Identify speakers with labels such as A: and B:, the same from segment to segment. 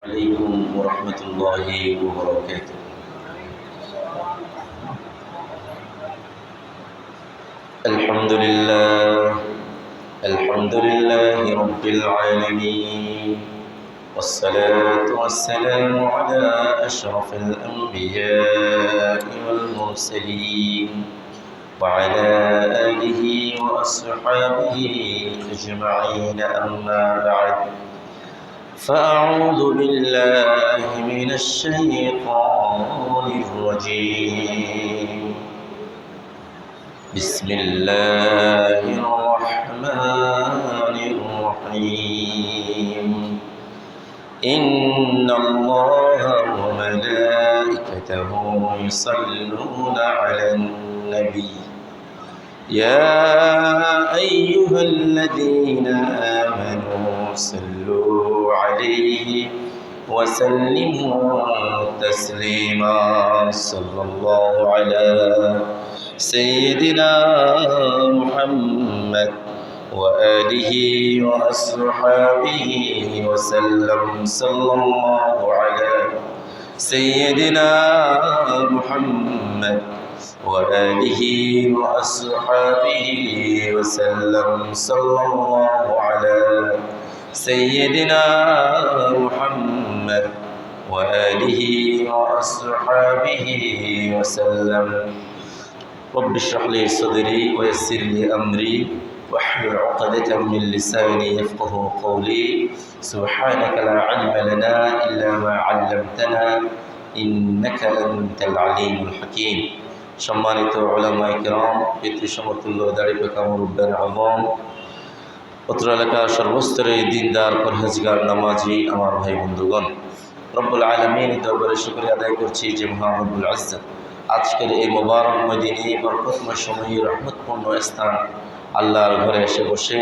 A: عليكم ورحمة الله وبركاته. الحمد لله رب العالمين، والصلاة والسلام على أشرف الأنبياء والمرسلين وعلى آله وأصحابه أجمعين، أما بعد، فأعوذ بالله من الشيطان الرجيم. بسم الله الرحمن الرحيم. إن الله وملائكته يصلون على النبي يا أيها الذين آمنوا صلوا عليه وسلموا تسليما. صلى الله على سيدنا محمد وآله وأصحابه وسلم. صلى الله على سيدنا محمد وآله وأصحابه وسلم. صلى الله على سيدنا محمد وآله وأصحابه وسلم. رب اشرح لي صدري ويسر لي أمري واحلل عقدة من لساني يفقه قولي. سبحانك لا علم لنا إلا ما علمتنا إنك أنت العليم الحكيم. সম্মানিত উলামায়ে কেরাম, পিতৃসমতুল্য দাড়িপাকা মুরব্বিয়ান আযম, অত্র এলাকার সর্বস্তরের দিনদার পরহেজগার নামাজি আমার ভাই বন্ধুগণ, রব্বুল আলামিনের দরবারে শুকরিয়া আদায় করছি যে মহান রব্বুল ইজ্জত আজকের এই মোবারকময় দিনে, বরকতময় সময়ে, রহমতপূর্ণ স্থান আল্লাহর ঘরে এসে বসে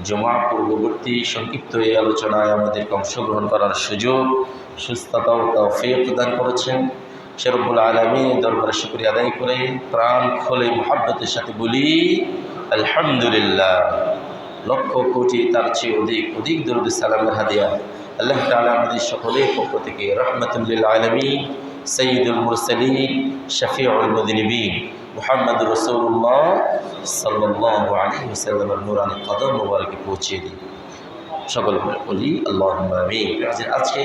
A: জুমা পূর্ববর্তী সংক্ষিপ্ত এই আলোচনায় আমাদেরকে অংশগ্রহণ করার সুযোগ, সুস্থতা ও তৌফিক দান করেছেন। সে রব্বুল আলামিনের দরবারে শুকরিয়া আদায় করে প্রাণ খোলে মুহাব্বতের সাথে বলি আলহামদুলিল্লাহ। লক্ষ কোটি তার চেয়ে অধিক দরুদ সালামের হাদিয়া আল্লাহ তাআলা আমাদের সকলের পক্ষ থেকে রাহমাতুল লিল আলামিন, সাইয়্যিদুল মুরসালিন, শফিউল মুযনিবিন মুহাম্মদুর রাসূলুল্লাহ সাল্লাল্লাহু আলাইহি ওয়াসাল্লামের নূরানি কদম মোবারকে পৌঁছে দিই। সকল বলি আল্লাহুম্মা আমিন। আজকে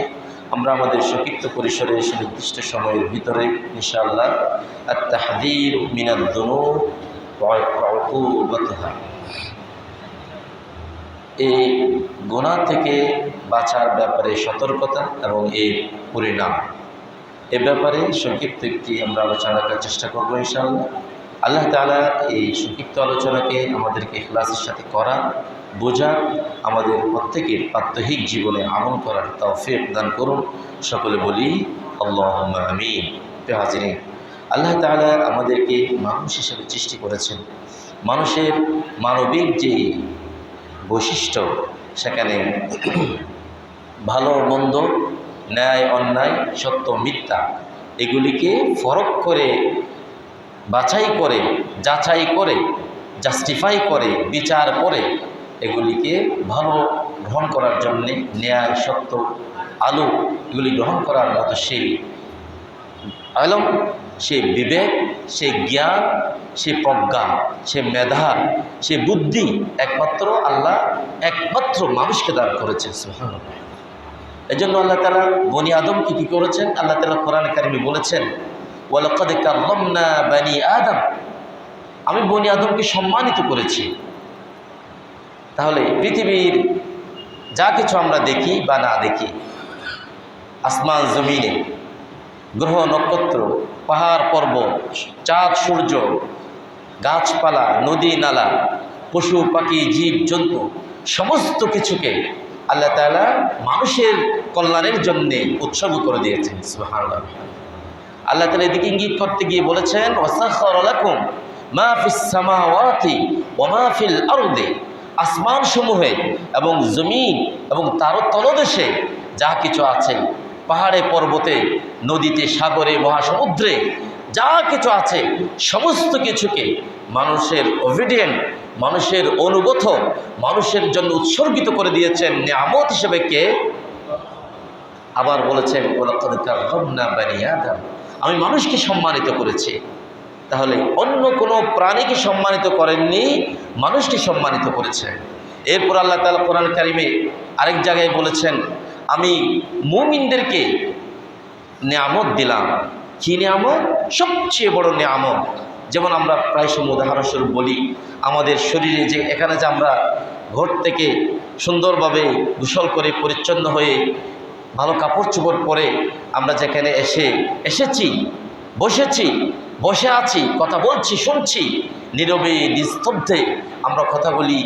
A: আমরা আমাদের সংক্ষিপ্ত পরিসরে সুনির্দিষ্ট সময়ের ভিতরে ইনশাআল্লাহ আত-তাহযীর মিনাদ দুনুব ওয়া উকুবাতুহা, এই গুনাহ থেকে বাঁচার ব্যাপারে সতর্কতা এবং এর পরিণাম, এ ব্যাপারে সংক্ষিপ্ত একটি আমরা আলোচনা করার চেষ্টা করবো ইনশাআল্লাহ। আল্লাহ তাআলা এই সংক্ষিপ্ত আলোচনাকে আমাদেরকে ইখলাসের সাথে করা, বোঝা, আমাদের প্রত্যেকের প্রাত্যহিক জীবনে আমল করার তৌফিক দান করুন। সকলে বলি আল্লাহুম্মা আমিন। হাজিরিন, আল্লাহ তাআলা আমাদেরকে মানুষ হিসেবে সৃষ্টি করেছেন। মানুষের মানবিক যে বৈশিষ্ট্য, সেখানে ভালো মন্দ, ন্যায় অন্যায়, সত্য মিথ্যা, এগুলিকে ফরক করে, বাছাই করে, যাচাই করে, জাস্টিফাই করে, বিচার করে এগুলিকে ভালো গ্রহণ করার জন্যে, ন্যায় সত্য আলো এগুলি গ্রহণ করার মতো সেই আলম, সে বিবেক, সে জ্ঞান, সে প্রজ্ঞা, সে মেধা, সে বুদ্ধি একমাত্র আল্লাহ, একমাত্র মানুষকে দান করেছেন। সুবহানাল্লাহ। এই জন্য আল্লাহ তাআলা বনি আদমকে কী করেছেন? আল্লাহ তাআলা কোরআনে কারিমে বলেছেন ওয়ালাকাদ কাররামনা বানি আদম, আমি বনি আদমকে সম্মানিত করেছি। তাহলে পৃথিবীর যা কিছু আমরা দেখি বা না দেখি, আসমান জমিনে গ্রহ নক্ষত্র, পাহাড় পর্বত, চাঁদ সূর্য, গাছপালা, নদী নালা, পশু পাখি, জীব জন্তু, সমস্ত কিছুকে আল্লাহ তাআলা মানুষের কল্যাণের জন্যে উৎসর্গ করে দিয়েছেন। সুবহানাল্লাহ। আল্লাহ তাআলা এদিকে ইঙ্গিত করতে গিয়ে বলেছেন ওয়াসাখারা লাকুম মা ফিস সামাওয়াতি ওয়া মা ফিল আরদি, আসমান সমূহে এবং জমিন এবং তার তলদেশে যা কিছু আছে, পাহাড়ে পর্বতে, নদীতে, সাগরে, মহাসমুদ্রে যা কিছু আছে সমস্ত কিছুকে মানুষের অবিডিয়েন্ট, মানুষের অনুগত, মানুষের জন্য উৎসর্গিত করে দিয়েছেন নিয়ামত হিসেবে কে? আবার বলেছেন ওয়ালাকাদ কাররামনা বানি আদম, আমি মানুষকে সম্মানিত করেছি। তাহলে অন্য কোনো প্রাণীকে সম্মানিত করেননি, মানুষকে সম্মানিত করেছেন। এরপর আল্লাহ তাআলা কোরআন কারিমে আরেক জায়গায় বলেছেন, আমি মুমিনদেরকে নিয়ামত দিলাম। কি নিয়ামত? সবচেয়ে বড় নিয়ামত। যেমন আমরা প্রায় সময় উদাহরণস্বরূপ বলি, আমাদের শরীরে যে এখানে যে আমরা ঘর থেকে সুন্দরভাবে গোসল করে পরিচ্ছন্ন হয়ে ভালো কাপড় চোপড় পরে আমরা যেখানে এসেছি, বসে আছি, কথা বলছি, শুনছি, নীরবে নিস্তব্ধে আমরা কথাগুলি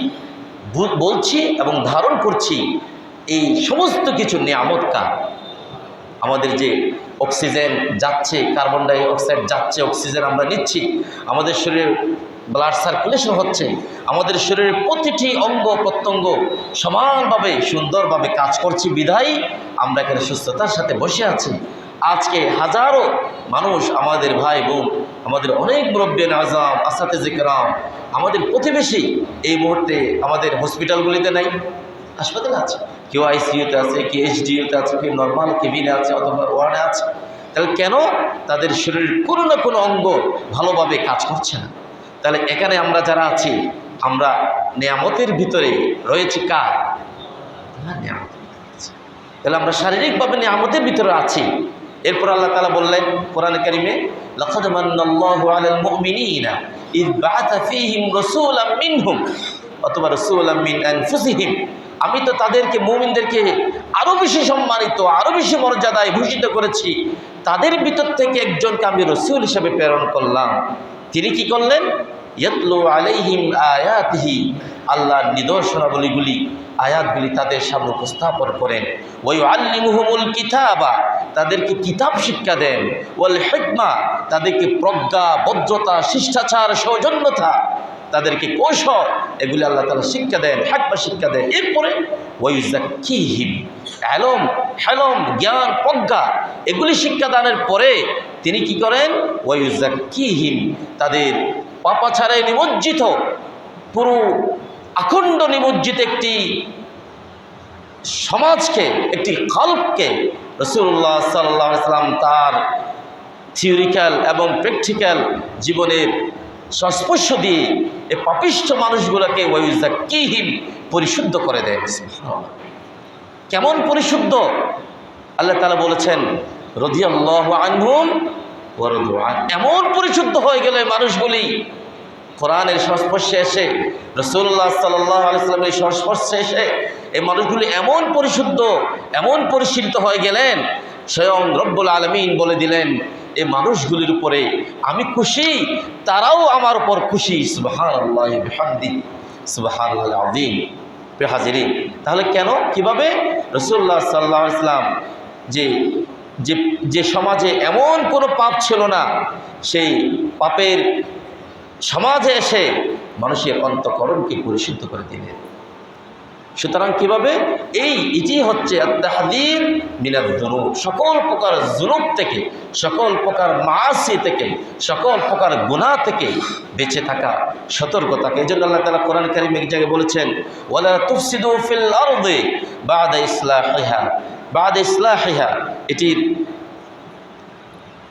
A: বলছি এবং ধারণ করছি, এই সমস্ত কিছু নিয়ামত কার? আমাদের যে অক্সিজেন যাচ্ছে, কার্বন ডাই অক্সাইড যাচ্ছে, অক্সিজেন আমরা নিচ্ছি, আমাদের শরীরে ব্লাড সার্কুলেশন হচ্ছে, আমাদের শরীরের প্রতিটি অঙ্গ প্রত্যঙ্গ সমানভাবে সুন্দরভাবে কাজ করছি বিধায় আমরা এখানে সুস্থতার সাথে বসে আছি। আজকে হাজারো মানুষ, আমাদের ভাই বোন, আমাদের অনেক মুরব্বিয়ান আজম, আসাতেজে কেরাম, আমাদের প্রতিবেশী এই মুহূর্তে আমাদের হসপিটালগুলিতে নাই, হাসপাতালে আছে, কেউ আইসিইউতে আছে, কেউ এইচডিইউতে আছে, কেউ নর্মাল কেবিনে আছে অথবা ওয়ার্ডে আছে। তাহলে কেন? তাদের শরীরের কোনো না কোনো অঙ্গ ভালোভাবে কাজ করছে না। তাহলে এখানে আমরা যারা আছি, আমরা নিয়ামতের ভিতরে রয়েছি কার? নিয়ামতের ভিতরে আছি। তাহলে আমরা শারীরিকভাবে নিয়ামতের ভিতরে আছি। এরপর আল্লাহ তাআলা বললেন কোরআনে কারিমে, লাকাদ মান্নাল্লাহু আলাল মুমিনিনা ইয বাআথা ফীহিম রাসূলাম মিনহুম অথবা রাসূলাম মিন আনফুসিহিম, আমি তো তাদেরকে, মুমিনদেরকে আরো বেশি সম্মানিত, আরো বেশি মর্যাদায় ভূষিত করেছি। তাদের ভিতর থেকে একজনকে আমি রাসূল হিসেবে প্রেরণ করলাম। তিনি কি করলেন? ইয়াতলু আলাইহিম আয়াতিহি, আল্লাহর নিদর্শনাবলীগুলি, আয়াতগুলি তাদের সামনে উপস্থাপন করেন। ওয়া ইউআল্লিমুহুমুল কিতাবা, তাদেরকে কিতাব শিক্ষা দেন। ওয়াল হিকমা, তাদেরকে প্রজ্ঞা, ভদ্রতা, শিষ্টাচার, সৌজন্যতা, তাদেরকে কৌশল, এগুলি আল্লাহ তাআলা শিক্ষা দেন, হিকমা শিক্ষা দেন। এরপরে ওয়া ইউযাক্কিহিম, ইলম, হেলম, জ্ঞান, প্রজ্ঞা, এগুলি শিক্ষাদানের পরে তিনি কি করেন? ওয়া ইউযাক্কিহিম, তাদের পাপাচারে নিমজ্জিত, পুরো আখণ্ড নিমজ্জিত একটি সমাজকে, একটি কলবকে রাসূলুল্লাহ সাল্লাল্লাহু আলাইহি ওয়াসাল্লাম তার থিওরিক্যাল এবং প্র্যাকটিক্যাল জীবনের সংস্পর্শ দিয়ে এই পাপিষ্ঠ মানুষগুলোকে ওয়া ইউযাক্কিহিম, পরিশুদ্ধ করে দেন। কেমন পরিশুদ্ধ? আল্লাহ তাআলা বলেছেন রাদিয়াল্লাহু আনহুম ওয়া রাদু আন, এমন পরিশুদ্ধ হয়ে গেলে মানুষগুলি কোরআনের সংস্পর্শে এসে, রাসূলুল্লাহ সাল্লাল্লাহু আলাইহি ওয়াসাল্লামের সংস্পর্শে এসে এই মানুষগুলি এমন পরিশুদ্ধ, এমন পরিশীলিত হয়ে গেলেন, স্বয়ং রব্বুল আলামিন বলে দিলেন এই মানুষগুলির উপরে আমি খুশি, তারাও আমার উপর খুশি। সুবহানাল্লাহি বিহামদি, সুবহানাল্লাহিল আযীম। প্রিয় হাজিরিন, তাহলে কেন, কিভাবে? রাসূলুল্লাহ সাল্লাল্লাহু আলাইহি ওয়াসাল্লাম যে সমাজে এমন কোনো পাপ ছিল না, সেই পাপের সমাজে এসে মানুষের অন্তঃকরণকে পরিশুদ্ধ করে দিলেন। সুতরাং কিভাবে? এটি হচ্ছে আত-তাহযীর মিনাজ যুনুব, সকল প্রকার যুনুব থেকে, সকল প্রকার মাআসি থেকে, সকল প্রকার গুনাহ থেকে বেঁচে থাকা, সতর্কতাকে। এই জন্য আল্লাহ তাআলা কোরআন কারীমে এক জায়গায় বলেছেন, ওয়ালা তুফসিদু ফিল আরদি বা'দা ইসলাহিহা। এটির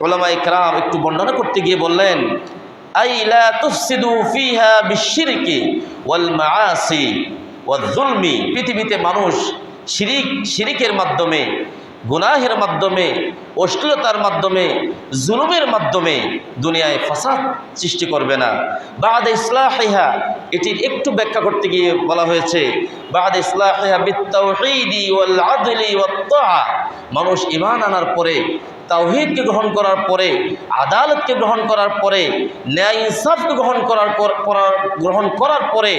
A: উলামায়ে কেরাম একটু বর্ণনা করতে গিয়ে বললেন, আই লা তুফসিদু ফিহা বিশশিরকি ওয়াল মাআসি ওয়াল যুলমি, পৃথিবীতে মানুষ শিরিকের মাধ্যমে, গুনাহের মাধ্যমে, অশ্লীলতার মাধ্যমে, জুলুমের মাধ্যমে দুনিয়ায় ফাসাদ সৃষ্টি করবে না। বা'দা ইসলাহিহা, এটির একটু ব্যাখ্যা করতে গিয়ে বলা হয়েছে বা'দা ইসলাহিহা বিত-তাওহীদি ওয়াল আদলি ওয়াত তাআ, মানুষ ঈমান আনার পরে, তাওহীদকে গ্রহণ করার পরে, আদালতকে গ্রহণ করার পরে, ন্যায় ইনসাফকে গ্রহণ করার পরে,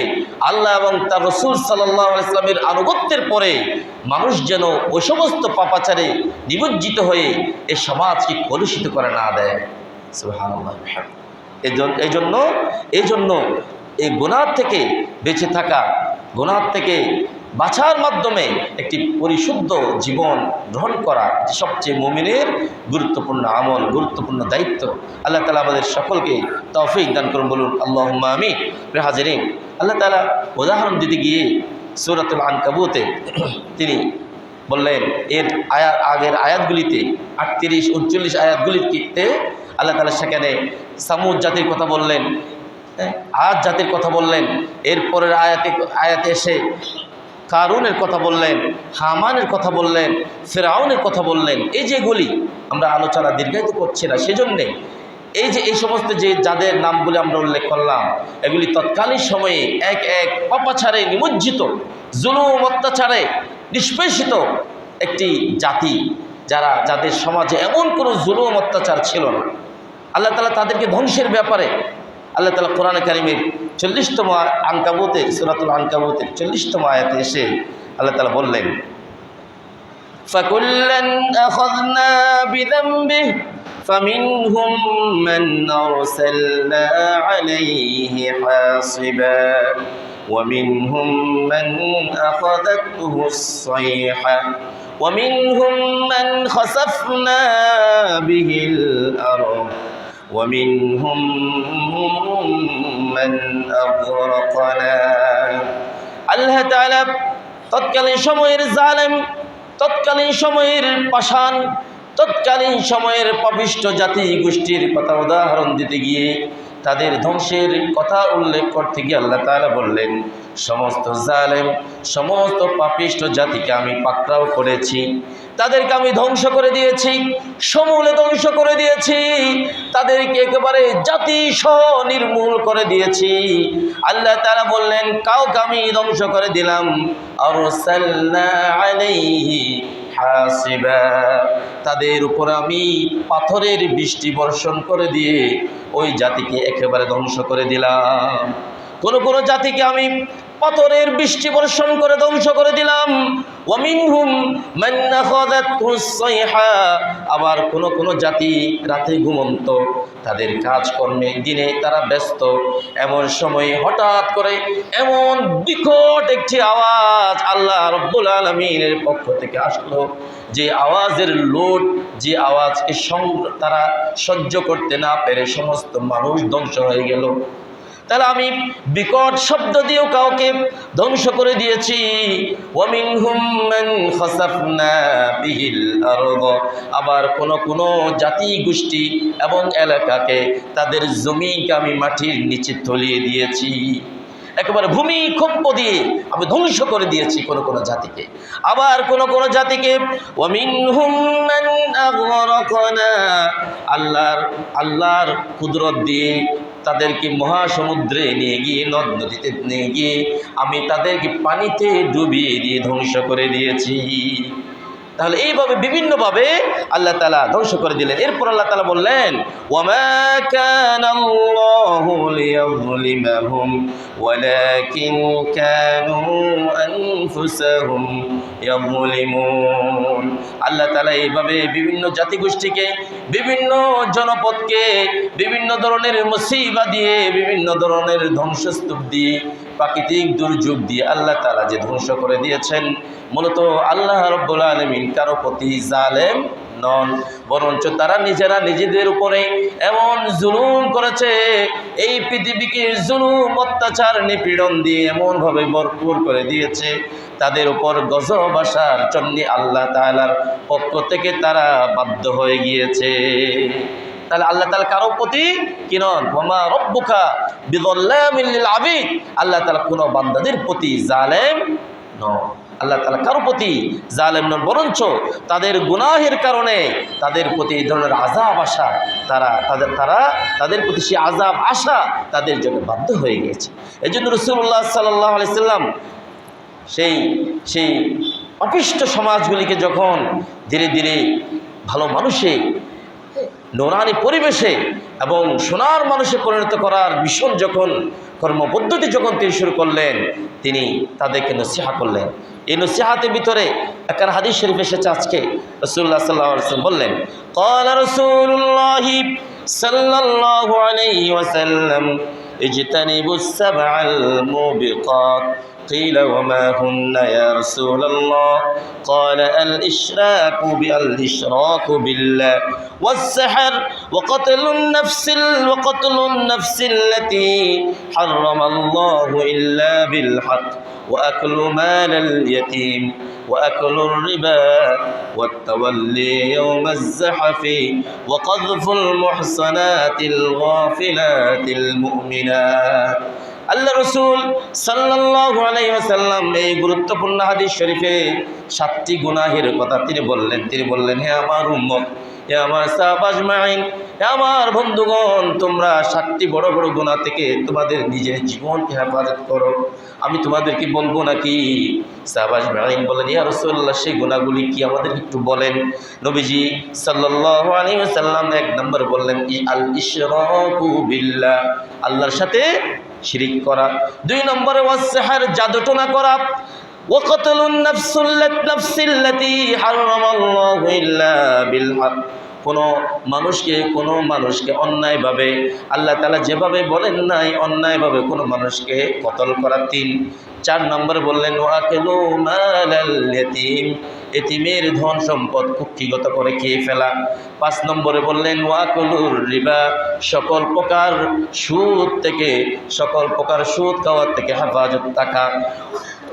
A: আল্লাহ এবং তার রাসূল সাল্লাল্লাহু আলাইহি ওয়াসাল্লামের আনুগত্যের পরে মানুষ যেন ওই সমস্ত পাপাচারে নিমজ্জিত হয়ে এই সমাজকে কলুষিত করে না দেয়। সুবহানাল্লাহ। এই জন্য এই গুনাহ থেকে বেঁচে থাকা, গুনাহ থেকে বাঁচার মাধ্যমে একটি পরিশুদ্ধ জীবন গ্রহণ করা সবচেয়ে মুমিনের গুরুত্বপূর্ণ আমল, গুরুত্বপূর্ণ দায়িত্ব। আল্লাহ তাআলা আমাদের সকলকে তৌফিক দান করুন, বলুন আল্লাহুম্মা আমিন। প্রিয় হাজিরিন, আল্লাহ তাআলা উদাহরণ দিতে গিয়ে সূরাতুল আনকাবুতে তিনি বললেন এর আগের আয়াতগুলিতে 38-39 আয়াতগুলিতে আল্লাহ তাআলা সেখানে সামুদ জাতির কথা বললেন, আদ জাতির কথা বললেন, এরপরের আয়াতে এসে কারুনের কথা বললেন, হামানের কথা বললেন, ফেরাউনের কথা বললেন। এই যেগুলি আমরা আলোচনা দীর্ঘায়িত করছি না, সেজন্যে এই সমস্ত যাদের নামগুলি আমরা উল্লেখ করলাম, এগুলি তৎকালীন সময়ে এক এক পাপাচারে নিমজ্জিত, জুলুম অত্যাচারে নিষ্পেষিত একটি জাতি, যাদের সমাজে এমন কোনো জুলুম অত্যাচার ছিল না। আল্লাহ তাআলা তাদেরকে ধ্বংসের ব্যাপারে আল্লাহ তাআলা কোরআনে কারিমের 40তম আনকাবুতে, সূরাতুল আনকাবুতের 40তম আয়াতে এসে আল্লাহ তাআলা বললেন, ফাকুল্লান আখাযনা বিযামবিহি فمنهم من أرسلنا عليه حاصبا ومنهم من أخذته الصيحة ومنهم من خسفنا به الأرض ومنهم من أغرقنا আল্লাহ তাআলা তৎকালীন সময়ের জালেম, তৎকালীন সময়ের পাষাণ, তৎকালীন সময়ের পাপিষ্ঠ জাতি গোষ্ঠীর কথা উদাহরণ দিতে গিয়ে তাদের ধ্বংসের কথা উল্লেখ করতে গিয়ে আল্লাহ তাআলা বললেন, সমস্ত জালেম, সমস্ত পাপিষ্ঠ জাতিকে আমি পাকড়াও করেছি, তাদেরকে আমি ধ্বংস করে দিয়েছি, সমূলে ধ্বংস করে দিয়েছি, তাদেরকে একেবারে জাতি সহ নির্মূল করে দিয়েছি। আল্লাহ তাআলা বললেন, কাউকে আমি ধ্বংস করে দিলাম, আরসালনা আলাইহি হাসিবা, তাদের উপর আমি পাথরের বৃষ্টি বর্ষণ করে দিয়ে ওই জাতিকে একেবারে ধ্বংস করে দিলাম। কোন জাতিকে আমি পাথরের বৃষ্টি বর্ষণ করে ধ্বংস করে দিলাম। ওয়ামিনহুম মান আখাযাতহুস সাইহা, আবার কোন জাতি রাতে ঘুমন্ত, তাদের কাজকর্মে দিনে তারা ব্যস্ত, এমন সময়ে হঠাৎ করে এমন বিকট একটি আওয়াজ আল্লাহ রাব্বুল আলামিনের পক্ষ থেকে আসলো, যে আওয়াজের লোড, যে আওয়াজকে তারা সহ্য করতে না পেরে সমস্ত মানুষ ধ্বংস হয়ে গেল। তাহলে আমি বিকট শব্দ দিয়েও কাউকে ধ্বংস করে দিয়েছি। ওয়ামিনহুম মান খাসাফনা বিহিল আরদ, আবার কোন জাতি গোষ্ঠী এবং এলাকাকে, তাদের জমিকে আমি মাটির নিচে তলিয়ে দিয়েছি, একেবারে ভূমিকম্প দিয়ে আমি ধ্বংস করে দিয়েছি কোন জাতিকে। আবার কোন জাতিকে ওয়ামিনহুম মান আগরাকনা, আল্লাহর কুদরত দিয়ে তাদেরকে মহাসমুদ্রে নিয়ে গিয়ে, নদ নদীতে নিয়ে গিয়ে আমি তাদেরকে পানিতে ডুবিয়ে দিয়ে ধ্বংস করে দিয়েছি। তাহলে এইভাবে বিভিন্নভাবে আল্লাহ তাআলা ধ্বংস করে দিলেন। এরপর আল্লাহ তাআলা বললেন, ওয়ামা কানাল্লাহু লিয়াযলিমাহুম ওয়ালাকিন কানু আনফুসাহুম ইয়াযলিমুন। আল্লাহ তাআলা এইভাবে বিভিন্ন জাতিগোষ্ঠীকে, বিভিন্ন জনপদকে বিভিন্ন ধরনের মুসিবা দিয়ে, বিভিন্ন ধরনের ধ্বংসস্তূপ দিয়ে, প্রাকৃতিক দুর্যোগ দিয়ে আল্লাহ তাআলা যে ধ্বংস করে দিয়েছেন, মূলত আল্লাহ রাব্বুল আলামিন কারো প্রতি জালেম নন, বরঞ্চ তারা নিজেরা নিজেদের উপরে এমন জুলুম করেছে, এই পৃথিবীকে জুলুম অত্যাচার নিপীড়ন দিয়ে এমনভাবে ভরপুর করে দিয়েছে, তাদের উপর গজব আসার জন্য আল্লাহ তাআলার পক্ষ থেকে তারা বাধ্য হয়ে গিয়েছে। তাহলে আল্লাহ তাআলা কারো প্রতি কি নন, ওয়ামা রাব্বুকা বিযাল্লামিল লিল আবিদ, আল্লাহ তাআলা কোনো বান্দাদের প্রতি জালেম নন। আল্লাহ তাআলা কারো প্রতি জালেম নন, বরঞ্চ তাদের গুনাহের কারণে তাদের প্রতি এই ধরনের আযাব আসা, তাদের প্রতি সেই আযাব আসা তাদের জন্য বাধ্য হয়ে গিয়েছে। এই জন্য রাসূলুল্লাহ সাল্লাল্লাহু আলাইহি সাল্লাম সেই অপিষ্ট সমাজগুলিকে যখন ধীরে ধীরে ভালো মানুষে, নূরানি পরিবেশে এবং সোনার মানুষে পরিণত করার মিশন যখন, কর্মপদ্ধতি যখন তিনি শুরু করলেন, তিনি তাদেরকে নসিহত করলেন। এই নসিহতের ভিতরে একটা হাদিস শরীফ এসেছে আজকে, রাসূলুল্লাহ সাল্লাল্লাহু আলাইহি ওয়াসাল্লাম বললেন, ক্বালা রাসূলুল্লাহ সাল্লাল্লাহু আলাইহি ওয়াসাল্লাম ইজতানিবুস সাবআল মুবিকাত قيل وما هن يا رسول الله قال الإشراك بالله والسحر وقتل النفس التي حرم الله إلا بالحق وأكل مال اليتيم وأكل الربا والتولي يوم الزحف وقذف المحصنات الغافلات المؤمنات আল্লাহ রাসূল সাল্লাল্লাহু আলাইহি ওয়াসাল্লাম এই গুরুত্বপূর্ণ হাদিস শরীফে 7টি গুনাহের কথা তিনি বললেন হে আমার উম্মত, হে আমার সাহাবা আজমাইন, হে আমার বন্ধুগণ, তোমরা 7টি বড় বড় গুনাহ থেকে তোমাদের নিজের জীবনকে হেফাজত করো। আমি তোমাদেরকে বলবো নাকি? সাহাবা আজমাইন বলেন, ইয়া রাসূলুল্লাহ, সেই গুনাহগুলি কি আমাদের একটু বলেন। নবীজি সাল্লাল্লাহু আলাইহি ওয়াসাল্লাম 1 নম্বর বললেন আল ইশরাকু বিল্লাহ, আল্লাহর সাথে শিরিক করা। 2 নম্বরে ওয়াসসাহার, জাদুটোনা করা। ওয়াকাতুলুন নাফসিল্লাতি হারামাল্লাহু ইল্লা বিল হক, কোনো মানুষকে অন্যায়ভাবে আল্লাহ তাআলা যেভাবে বলেন নাই অন্যায়ভাবে কোনো মানুষকে কতল করা। 4 নম্বর বললেন ওয়াকিলু মালাল ইয়াতীম, এতিমের ধন সম্পদ কুক্ষিগত করে খেয়ে ফেলা। 5 নম্বরে বললেন ওয়াকুলুর রিবা, সকল প্রকার সুদ খাওয়ার থেকে হেফাজত থাকা।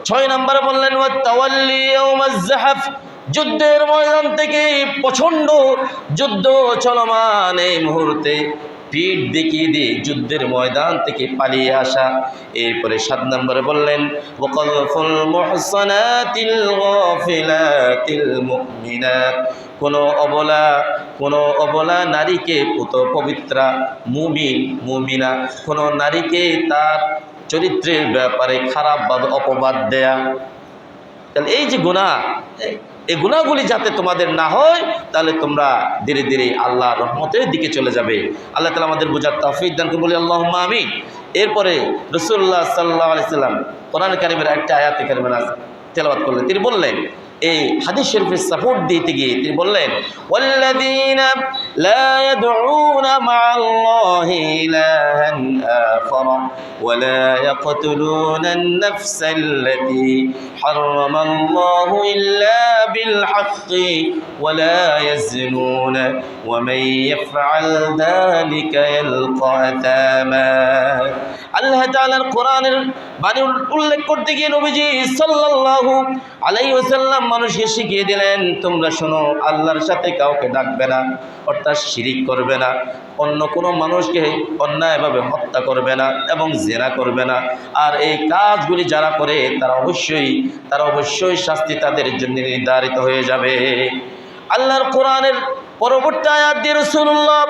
A: 6 নম্বরে বললেন ওয়াতাওয়াল্লি ইয়াউমাজ যাহফ, যুদ্ধের ময়দান থেকে প্রচণ্ড যুদ্ধ চলমান এই মুহূর্তে পিঠ দেখিয়ে দিয়ে যুদ্ধের ময়দান থেকে পালিয়ে আসা। এরপরে 7 নম্বরে বললেন ওয়াকালফুল মুহসানাতিল গাফিলাতিল মুমিনাত, কোনো অবলা নারীকে পবিত্রা মুমিনা কোনো নারীকে তার চরিত্রের ব্যাপারে খারাপভাবে অপবাদ দেয়া। তাহলে এই যে গুনাহ, এই গুনাহগুলি যাতে তোমাদের না হয়, তাহলে তোমরা ধীরে ধীরে আল্লাহর রহমতের দিকে চলে যাবে। আল্লাহ তাআলা আমাদের বোঝার তৌফিক দান করুন, বলি আল্লাহুম্মা আমিন। এরপরে রাসূলুল্লাহ সাল্লাল্লাহু আলাইহি সাল্লাম কোরআন কারীমের একটা আয়াতে কারিমা তেলাওয়াত করলেন। তিনি বললেন, এই হাদিস শরীফের সাপোর্ট দিতে গিয়ে তিনি বললেন ওয়াল্লাযীনা লা ইয়াদউনা মা'আল্লাহি ইলাহান আখারা ওয়া লা ইয়াকতুলুনান নাফসাল্লাতী হারামাল্লাহু ইল্লা বিল হাক্কি ওয়া লা ইয়াজনুনা ওয়া মান ইয়াফআল যালিকা ইয়ালকা আতামা। আল্লাহ তাআলার কোরআনের বাণী উল্লেখ করতে গিয়ে নবীজি সাল্লাল্লাহু আলাইহি ওয়াসাল্লাম মানুষকে শিখিয়ে দিলেন, তোমরা শোনো, আল্লাহর সাথে কাউকে ডাকবে না, অর্থাৎ শিরিক করবে না, অন্য কোনো মানুষকে অন্যায়ভাবে হত্যা করবে না এবং জিনা করবে না। আর এই কাজগুলি যারা করে তারা অবশ্যই শাস্তি তাদের জন্য নির্ধারিত হয়ে যাবে। আল্লাহর কোরআনের পরবর্তী আয়াত দিয়ে রাসূলুল্লাহ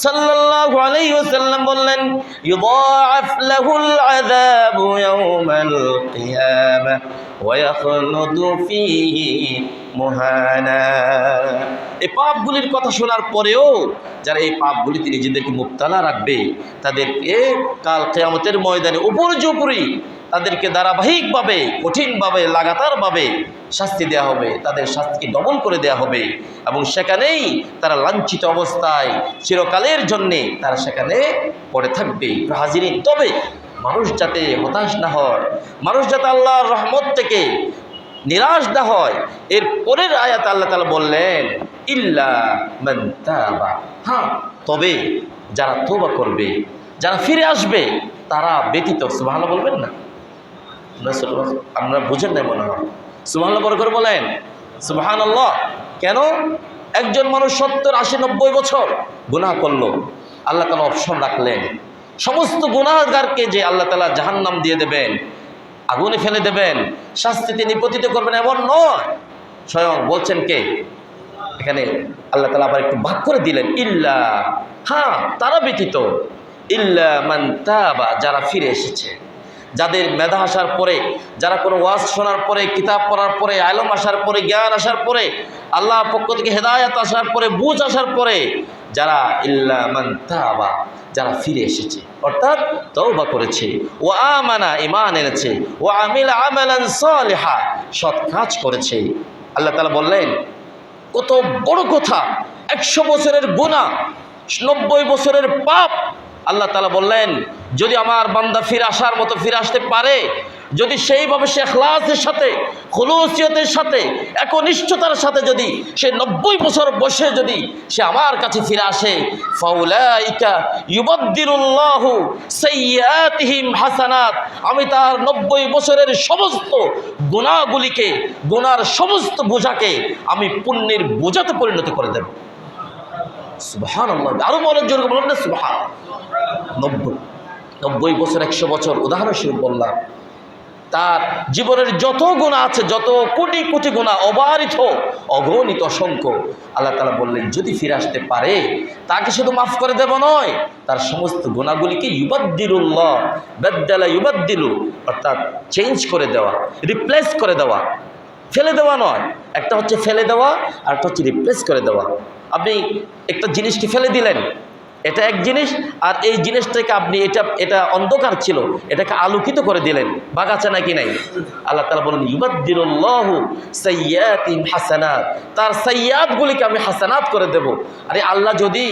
A: সাল্লাল্লাহু আলাইহি ওয়াসাল্লাম বললেন ইউদাআফ লাহুল আযাবু ইয়াওমাল কিয়ামাহ ওয়া ইয়াখলুদু ফীহি মুহানা। এই পাপগুলির কথা শোনার পরেও যারা এই পাপগুলিতে নিজেদেরকে মুবতালা রাখবে, তাদেরকে কাল কিয়ামতের ময়দানে উপরি তাদেরকে ধারাবাহিকভাবে কঠিনভাবে লাগাতারভাবে শাস্তি দেওয়া হবে, তাদের শাস্তিকে ডবল করে দেওয়া হবে এবং সেখানেই তারা লাঞ্ছিত অবস্থায় চিরকালের জন্যে তারা সেখানে পড়ে থাকবে। হাজিরিন, তবে মানুষ যাতে হতাশ না হয়, মানুষ যাতে আল্লাহর রহমত থেকে নিরাশ না হয়, এর পরের আয়াত আল্লাহ তাআলা বললেন ইল্লা মান তাবা, হ্যাঁ, তবে যারা তওবা করবে, যারা ফিরে আসবে তারা ব্যতীত। সুবহানাল্লাহ বলবেন না? আমরা বুঝেন নাই মনে হয়। সুবহানাল্লাহ বড় করে বলেন সুবহানাল্লাহ। কেন? একজন মানুষ 70, 80, 90 বছর গুনাহ করলো, আল্লাহ তাআলা অপশন রাখলেন সমস্ত গুনাহগারকে যে আল্লাহ তাআলা জাহান্নাম দিয়ে দেবেন, আগুনে ফেলে দেবেন, শাস্তিতে নিপতিত করবেন, এমন নয়। স্বয়ং বলছেন কে? এখানে আল্লাহ তাআলা আবার একটু ভাগ করে দিলেন ইল্লা, হ্যাঁ, তারা ব্যতীত, ইল্লা মান তাবা, যারা ফিরে এসেছে, যাদের মেধা আসার পরে, যারা কোনো ওয়াজ শোনার পরে, কিতাব পড়ার পরে, আলেম আসার পরে, জ্ঞান আসার পরে, আল্লাহর পক্ষ থেকে হেদায়েত আসার পরে, বুঝ আসার পরে, যারা ইল্লা মান তাবা, যারা ফিরে এসেছে, অর্থাৎ তওবা করেছে, ও আমানা, ঈমান এনেছে, ও আমিলা আমালান সালিহা, সৎ কাজ করেছে। আল্লাহ তাআলা বললেন কত বড় কথা, 100 বছরের গুনাহ, 90 বছরের পাপ। আল্লাহ তাআলা বললেন যদি আমার বান্দা ফিরে আসার মতো ফিরে আসতে পারে, যদি সেইভাবে সে ইখলাসের সাথে, খুলুসিয়তের সাথে, একনিষ্ঠতার সাথে যদি সে 90 বছর বসে যদি সে আমার কাছে ফিরে আসে, ফাউলাইকা ইউবাদদিলুল্লাহু সাইয়্যাতিহিম হাসানাত, আমি তার 90 বছরের সমস্ত গুনাহগুলিকে, গুনার সমস্ত বোঝাকে আমি পুণ্যের বোঝাতে পরিণত করে দেব। সুবহানাল্লাহ। আরো বলেন, জোরে বলেন না সুবহানাল্লাহ। 90 বছর, 100 বছর, উদাহরণস্বরূপ বললাম। তার জীবনের যত গুনাহ আছে, যত কোটি কোটি গুনাহ, অবারিত, অগণিত, অসংখ্য, আল্লাহ তাআলা বললেন যদি ফিরে আসতে পারে তাকে শুধু মাফ করে দেব নয়, তার সমস্ত গুনাহগুলিকে ইউবাদদিলুল্লাহ, বাদদালা ইউবাদদিলু, অর্থাৎ চেঞ্জ করে দেওয়া, রিপ্লেস করে দেওয়া, ফেলে দেওয়া নয়। একটা হচ্ছে ফেলে দেওয়া, আর একটা হচ্ছে রিপ্লেস করে দেওয়া। আপনি একটা জিনিসকে ফেলে দিলেন, এটা এক জিনিস, আর এই জিনিসটাকে আপনি এটা অন্ধকার ছিল, এটাকে আলোকিত করে দিলেন। বাঘ আছে নাকি নাই? আল্লাহ তাআলা বলেন ইউবাদদিলুল্লাহু সাইয়্যাতিহিম হাসানাত, তার সাইয়্যাতগুলিকে আমি হাসানাত করে দেব। আরে আল্লাহ যদি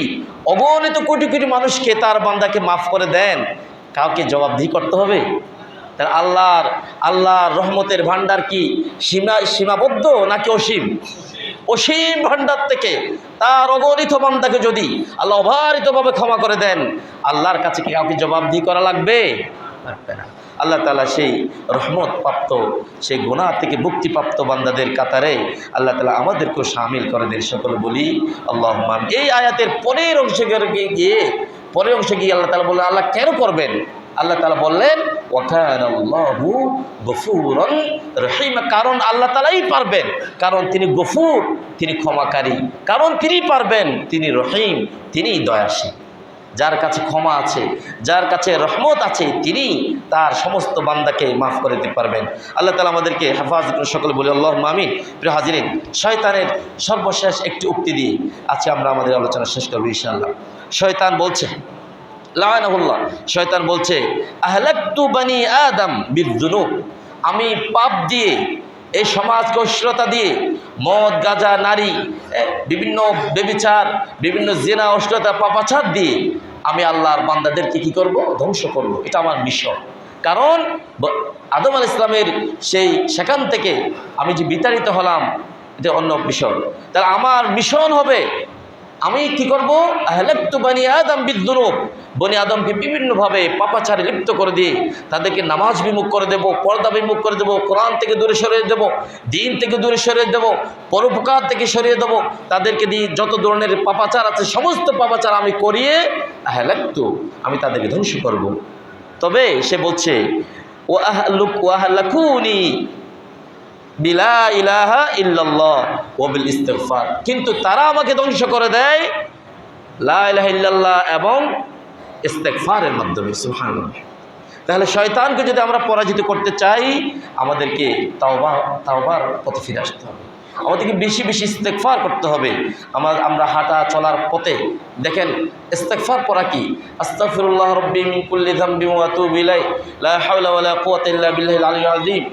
A: অগণিত কোটি কোটি মানুষকে, তার বান্দাকে মাফ করে দেন, কাউকে জবাবদিহি করতে হবে? তার আল্লাহর রহমতের ভান্ডার কি সীমাবদ্ধ নাকি অসীম? অসীম ভান্ডার থেকে তার অগণিত বান্দাকে যদি আল্লাহ অবারিতভাবে ক্ষমা করে দেন, আল্লাহর কাছে কি কাউকে জবাবদিহি করা লাগবে? লাগবে না। আল্লাহ তাআলা সেই রহমত প্রাপ্ত, সেই গুনাহ থেকে মুক্তিপ্রাপ্ত বান্দাদের কাতারে আল্লাহ তাআলা আমাদেরকেও শামিল করে দেন। সকলে বলি আল্লাহুম্মা আমিন। এই আয়াতের পরের অংশে গিয়ে আল্লাহ তাআলা বললেন আল্লাহ কেন করবেন? আল্লাহ তাআলা বললেন ওয়াকানাল্লাহু গফুরান রহিমা, কারণ আল্লাহ তাআলাই পারবেন, কারণ তিনি গফুর, তিনি ক্ষমাকারী, কারণ তিনি পারবেন, তিনি রহিম, তিনি দয়াশীল। যার কাছে ক্ষমা আছে, যার কাছে রহমত আছে, তিনি তার সমস্ত বান্দাকে মাফ করে দিতে পারবেন। আল্লাহ তাআলা আমাদেরকে হেফাজত করে। সকলে বলি আল্লাহুম্মা আমিন। প্রিয় হাজিরিন, শয়তানের সর্বশেষ একটি উক্তি দিয়ে আজকে আমরা আমাদের আলোচনা শেষ করব ইনশাআল্লাহ। শয়তান বলছে, লাআনাহুল্লাহ, শয়তান বলছে আহলাকতু বানি আদম বিযুনুব, আমি পাপ দিয়ে, এই সমাজকে অশ্লীলতা দিয়ে, মদ, গাঁজা, নারী, বিভিন্ন ব্যভিচার, বিভিন্ন জিনা, অশ্লীলতা, পাপাচার দিয়ে আমি আল্লাহর বান্দাদেরকে কি করব? ধ্বংস করব। এটা আমার মিশন। কারণ আদম আলাইহিস সালামের সেখান থেকে আমি যে বিতাড়িত হলাম, এটা অন্য মিশন। তাহলে আমার মিশন হবে আমি কি করব? আহলাকতু বানি আদম বিযুনুব, বনি আদমকে বিভিন্নভাবে পাপাচারে লিপ্ত করে দিয়ে তাদেরকে নামাজ বিমুখ করে দেব, পর্দা বিমুখ করে দেব, কোরআন থেকে দূরে সরিয়ে দেব, দিন থেকে দূরে সরিয়ে দেব, পরোপকার থেকে সরিয়ে দেব, তাদেরকে দিয়ে যত ধরনের পাপাচার আছে সমস্ত পাপাচার আমি করিয়ে আহলাকতু, আমি তাদেরকে ধ্বংস করব। তবে সে বলছে ওয়াহলাকুনি বিলা ইলাহা ইল্লাল্লাহ ওয়া বিল ইস্তিগফার, কিন্তু তারা আমাকে ধ্বংস করে দেয় লা ইলাহা ইল্লাল্লাহ এবং ইস্তিগফারের মাধ্যমে। সুবহানাল্লাহ। তাহলে শয়তানকে যদি আমরা পরাজিত করতে চাই, আমাদেরকে তাওবার পথে ফিরে আসতে হবে, আমাদেরকে বেশি বেশি ইস্তিগফার করতে হবে। আমরা হাঁটা চলার পথে দেখেন ইস্তিগফার পড়া কি, আস্তাগফিরুল্লাহ রাব্বি মিন কুল্লি যামবি ওয়া আতুবু ইলাইহি লা হাওলা ওয়ালা কুওয়াতা ইল্লা বিল্লাহিল আলিয়্যিল আযীম।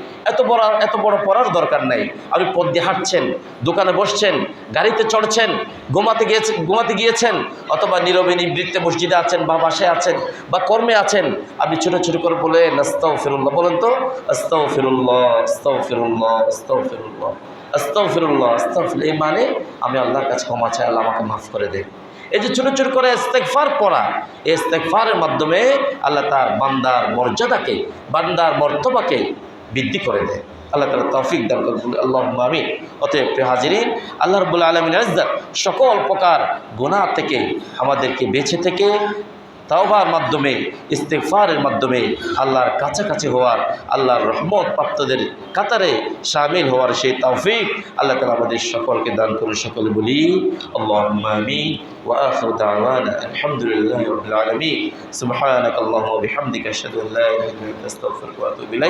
A: এত বড় পড়ার দরকার নাই। আপনি পথ দিয়ে হাঁটছেন, দোকানে বসছেন, গাড়িতে চড়ছেন, ঘুমাতে গিয়েছেন, অথবা নীরবে নিবৃত্তে মসজিদে আছেন বা বাসায় আছেন বা কর্মে আছেন, আপনি ছোট ছোট করে বলেন আস্তাগফিরুল্লাহ। বলেন তো আস্তাগফিরুল্লাহ, আস্তাগফিরুল্লাহ, আস্তাগফিরুল্লাহ, আস্তাগফিরুল্লাহ, আস্তাগফিরুল্লাহ। এই মানে আমি আল্লাহর কাছে ক্ষমা চাই, আল্লাহ আমাকে মাফ করে দেন। এই যে ছোট ছোট করে ইস্তিগফার পড়া, এই ইস্তিগফারের মাধ্যমে আল্লাহ তার বান্দার মর্যাদাকে, বান্দার মর্তবাকে বৃদ্ধি করে দেয়। আল্লাহ তাআলা তৌফিক দান করুন। আল্লাহুম্মা আমিন। অতএব প্রিয় হাজিরিন, আল্লাহ রাব্বুল আলামিনের ইজ্জত সকল প্রকার গুনাহ থেকে আমাদেরকে বেঁচে থেকে তাওবার মাধ্যমে, ইস্তিগফারের মাধ্যমে আল্লাহর কাছাকাছি হওয়ার, আল্লাহর রহমত প্রাপ্তদের কাতারে শামিল হওয়ার সেই তৌফিক আল্লাহ তাআলা আমাদের সকলকে দান করুন। সকলে বলি আল্লাহুম্মা আমিন। ওয়া আখিরু দাওয়ানা আলহামদুলিল্লাহি রাব্বিল আলামিন। সুবহানাকাল্লাহুম্মা ওয়া বিহামদিকা আশহাদু আল্লা ইলাহা ইল্লা আনতা আস্তাগফিরুকা ওয়া আতুবু ইলাইক।